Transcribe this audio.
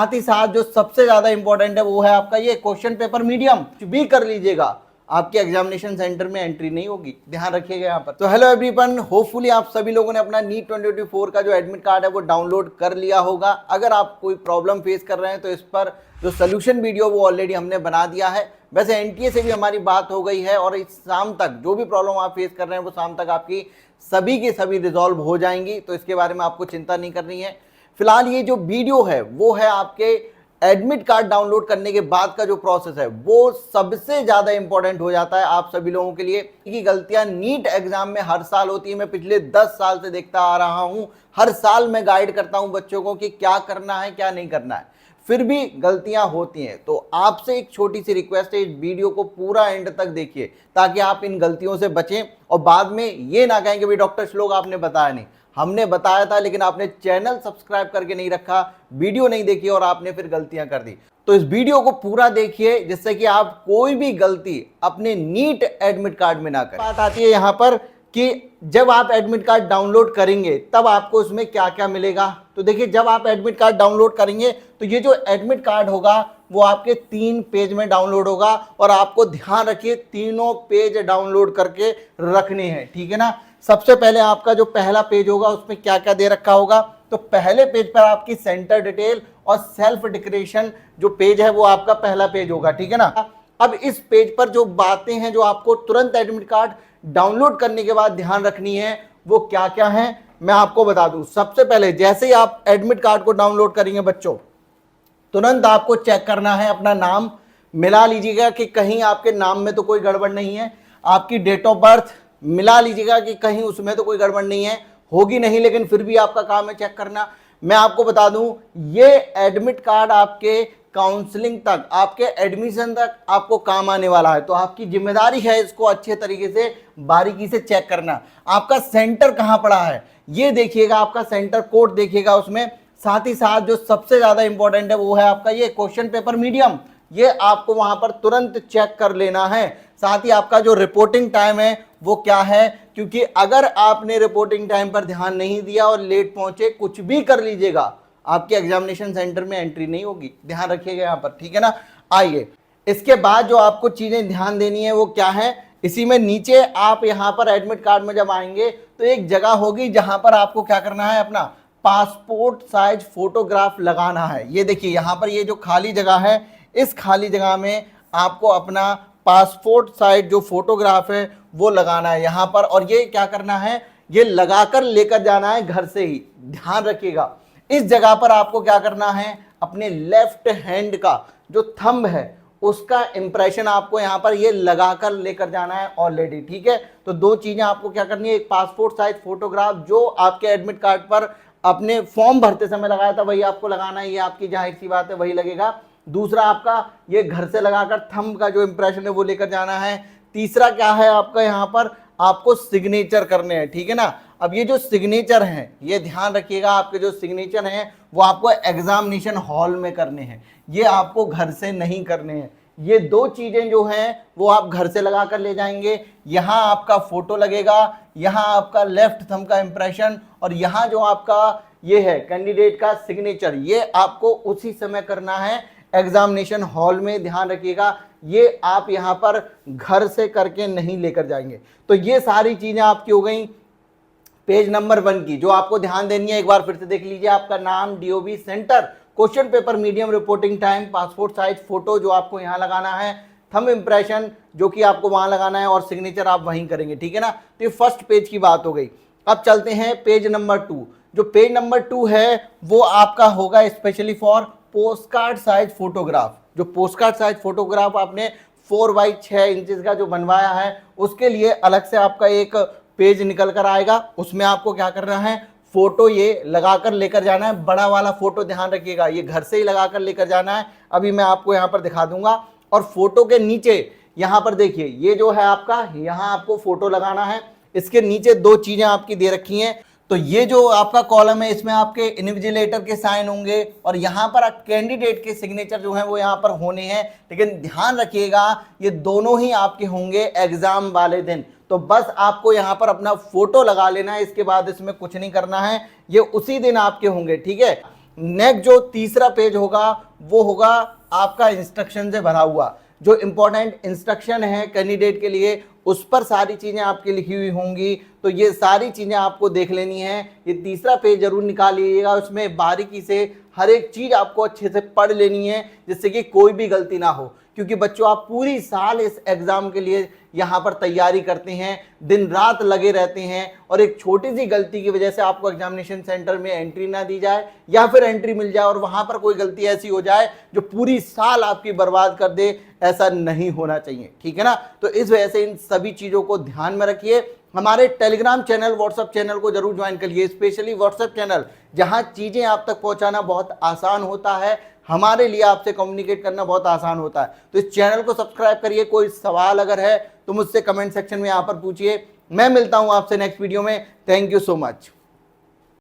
साथ ही साथ जो सबसे ज्यादा इंपॉर्टेंट है वो है आपका ये क्वेश्चन पेपर मीडियम भी कर लीजिएगा, आपके एग्जामिनेशन सेंटर में एंट्री नहीं होगी, ध्यान रखिएगा यहाँ पर। तो हेलो एवरीवन, होपफुली आप सभी लोगों ने अपना नीट 2024 का जो एडमिट कार्ड है वो डाउनलोड कर लिया होगा। अगर आप कोई प्रॉब्लम फेस कर रहे हैं तो इस पर जो सोल्यूशन वीडियो वो ऑलरेडी हमने बना दिया है। वैसे एनटीए से भी हमारी बात हो गई है और इस शाम तक जो भी प्रॉब्लम आप फेस कर रहे हैं वो शाम तक आपकी सभी की सभी रिजॉल्व हो जाएंगी, तो इसके बारे में आपको चिंता नहीं करनी है। फिलहाल ये जो वीडियो है वो है आपके एडमिट कार्ड डाउनलोड करने के बाद का जो प्रोसेस है वो सबसे ज्यादा इंपॉर्टेंट हो जाता है आप सभी लोगों के लिए। कि गलतियां नीट एग्जाम में हर साल होती है, मैं पिछले 10 साल से देखता आ रहा हूं, हर साल मैं गाइड करता हूं बच्चों को कि क्या करना है क्या नहीं करना है, फिर भी गलतियां होती हैं। तो आपसे एक छोटी सी रिक्वेस्ट है, इस वीडियो को पूरा एंड तक देखिए ताकि आप इन गलतियों से बचें और बाद में ये ना कहें कि भाई डॉक्टर श्लोक आपने बताया नहीं। हमने बताया था लेकिन आपने चैनल सब्सक्राइब करके नहीं रखा, वीडियो नहीं देखी और आपने फिर गलतियां कर दी। तो इस वीडियो को पूरा देखिए जिससे कि आप कोई भी गलती अपने नीट एडमिट कार्ड में ना करें। बात आती है यहाँ पर कि जब आप एडमिट कार्ड डाउनलोड करेंगे तब आपको उसमें क्या क्या मिलेगा। तो देखिए, जब आप एडमिट कार्ड डाउनलोड करेंगे तो ये जो एडमिट कार्ड होगा वो आपके 3 पेज में डाउनलोड होगा और आपको ध्यान रखिए तीनों पेज डाउनलोड करके रखने हैं, ठीक है ना। सबसे पहले आपका जो पहला पेज होगा उसमें क्या क्या दे रखा होगा, तो पहले पेज पर आपकी सेंटर डिटेल और सेल्फ डिक्लेरेशन जो पेज है वो आपका पहला पेज होगा, ठीक है ना। अब इस पेज पर जो बातें हैं जो आपको तुरंत एडमिट कार्ड डाउनलोड करने के बाद ध्यान रखनी है वो क्या क्या है मैं आपको बता दूं। सबसे पहले जैसे ही आप एडमिट कार्ड को डाउनलोड करेंगे बच्चों, तुरंत आपको चेक करना है, अपना नाम मिला लीजिएगा कि कहीं आपके नाम में तो कोई गड़बड़ नहीं है। आपकी डेट ऑफ बर्थ मिला लीजिएगा कि कहीं उसमें तो कोई गड़बड़ नहीं है, होगी नहीं लेकिन फिर भी आपका काम है चेक करना। मैं आपको बता दूं ये एडमिट कार्ड आपके काउंसलिंग तक, आपके एडमिशन तक आपको काम आने वाला है, तो आपकी जिम्मेदारी है इसको अच्छे तरीके से बारीकी से चेक करना। आपका सेंटर कहां पड़ा है ये देखिएगा, आपका सेंटर कोड देखिएगा उसमें। साथ ही साथ जो सबसे ज्यादा इंपॉर्टेंट है वो है आपका ये क्वेश्चन पेपर मीडियम, ये आपको वहां पर तुरंत चेक कर लेना है। साथ ही आपका जो रिपोर्टिंग टाइम है वो क्या है, क्योंकि अगर आपने रिपोर्टिंग टाइम पर ध्यान नहीं दिया और लेट पहुंचे, कुछ भी कर लीजिएगा, आपके एग्जामिनेशन सेंटर में एंट्री नहीं होगी, ध्यान रखिएगा यहाँ पर, ठीक है ना। आइए, इसके बाद जो आपको चीजें ध्यान देनी है वो क्या है, इसी में नीचे आप यहाँ पर एडमिट कार्ड में जब आएंगे तो एक जगह होगी जहां पर आपको क्या करना है, अपना पासपोर्ट साइज फोटोग्राफ लगाना है। ये देखिए यहाँ पर ये जो खाली जगह है, इस खाली जगह में आपको अपना पासपोर्ट साइज जो फोटोग्राफ है वो लगाना है यहाँ पर, और ये क्या करना है, ये लगाकर लेकर जाना है घर से ही, ध्यान रखिएगा। इस जगह पर आपको क्या करना है, अपने लेफ्ट हैंड का जो थंब है उसका इंप्रेशन आपको यहाँ पर ये लगाकर लेकर जाना है ऑलरेडी, ठीक है। तो 2 चीजें आपको क्या करनी है, एक पासपोर्ट साइज फोटोग्राफ जो आपके एडमिट कार्ड पर अपने फॉर्म भरते समय लगाया था वही आपको लगाना है, ये आपकी जाहिर सी बात है वही लगेगा। दूसरा आपका ये घर से लगाकर थंब का जो इंप्रेशन है वो लेकर जाना है। तीसरा क्या है आपका, यहाँ पर आपको सिग्नेचर करने हैं, ठीक है ना। अब ये जो सिग्नेचर हैं ये ध्यान रखिएगा, आपके जो सिग्नेचर हैं वो आपको एग्जामिनेशन हॉल में करने हैं, ये आपको घर से नहीं करने हैं। ये 2 चीजें जो हैं वो आप घर से लगा कर ले जाएंगे। यहाँ आपका फोटो लगेगा, यहाँ आपका लेफ्ट थंब का इंप्रेशन, और यहाँ जो आपका ये है कैंडिडेट का सिग्नेचर, ये आपको उसी समय करना है एग्जामिनेशन हॉल में, ध्यान रखिएगा। ये आप यहाँ पर घर से करके नहीं लेकर जाएंगे। तो ये सारी चीजें आपकी हो गई पेज नंबर 1 की, जो आपको ध्यान देनी है एक बार फिर से देख लीजिए। आपका नाम, DOB, centre, question paper medium, reporting time, passport size photo जो आपको यहाँ लगाना है, थंब इंप्रेशन जो कि आपको वहां लगाना है, और सिग्नेचर आप वहीं करेंगे, ठीक है ना। तो ये फर्स्ट पेज की बात हो गई। अब चलते हैं पेज नंबर 2। जो पेज नंबर 2 है वो आपका होगा specially for post card size photograph. जो पोस्ट कार्ड साइज फोटोग्राफ आपने 4x6 इंचेस का जो बनवाया है उसके लिए अलग से आपका एक पेज निकल कर आएगा, उसमें आपको क्या करना है, फोटो ये लगाकर लेकर जाना है। बड़ा वाला फोटो ध्यान रखिएगा, ये घर से ही लगाकर लेकर जाना है, अभी मैं आपको यहाँ पर दिखा दूंगा। और फोटो के नीचे यहाँ पर देखिए ये जो है आपका, यहाँ आपको फोटो लगाना है। इसके नीचे 2 चीजें आपकी दे रखी हैं, तो ये जो आपका कॉलम है इसमें आपके इन्विजिलेटर के साइन होंगे और यहाँ पर कैंडिडेट के सिग्नेचर जो है वो यहाँ पर होने हैं। लेकिन ध्यान रखिएगा ये दोनों ही आपके होंगे एग्जाम वाले दिन, तो बस आपको यहाँ पर अपना फोटो लगा लेना है, इसके बाद इसमें कुछ नहीं करना है, ये उसी दिन आपके होंगे, ठीक है। नेक्स्ट जो तीसरा पेज होगा वो होगा आपका इंस्ट्रक्शन से भरा हुआ, जो इंपॉर्टेंट इंस्ट्रक्शन है कैंडिडेट के लिए उस पर सारी चीजें आपकी लिखी हुई होंगी। तो ये सारी चीजें आपको देख लेनी है। ये तीसरा पेज जरूर निकाल लीजिएगा, उसमें बारीकी से हर एक चीज आपको अच्छे से पढ़ लेनी है जिससे कि कोई भी गलती ना हो, क्योंकि बच्चों आप पूरी साल इस एग्जाम के लिए यहाँ पर तैयारी करते हैं, दिन रात लगे रहते हैं, और एक छोटी सी गलती की वजह से आपको एग्जामिनेशन सेंटर में एंट्री ना दी जाए या फिर एंट्री मिल जाए और वहां पर कोई गलती ऐसी हो जाए जो पूरी साल आपकी बर्बाद कर दे, ऐसा नहीं होना चाहिए, ठीक है ना। तो इस वजह से इन सभी चीजों को ध्यान में रखिए। हमारे टेलीग्राम चैनल, व्हाट्सएप चैनल को जरूर ज्वाइन करिए, स्पेशली व्हाट्सएप चैनल जहां चीजें आप तक पहुंचाना बहुत आसान होता है, हमारे लिए आपसे कम्युनिकेट करना बहुत आसान होता है। तो इस चैनल को सब्सक्राइब करिए। कोई सवाल अगर है तो मुझसे कमेंट सेक्शन में यहाँ पर पूछिए। मैं मिलता हूँ आपसे नेक्स्ट वीडियो में। Thank you so much.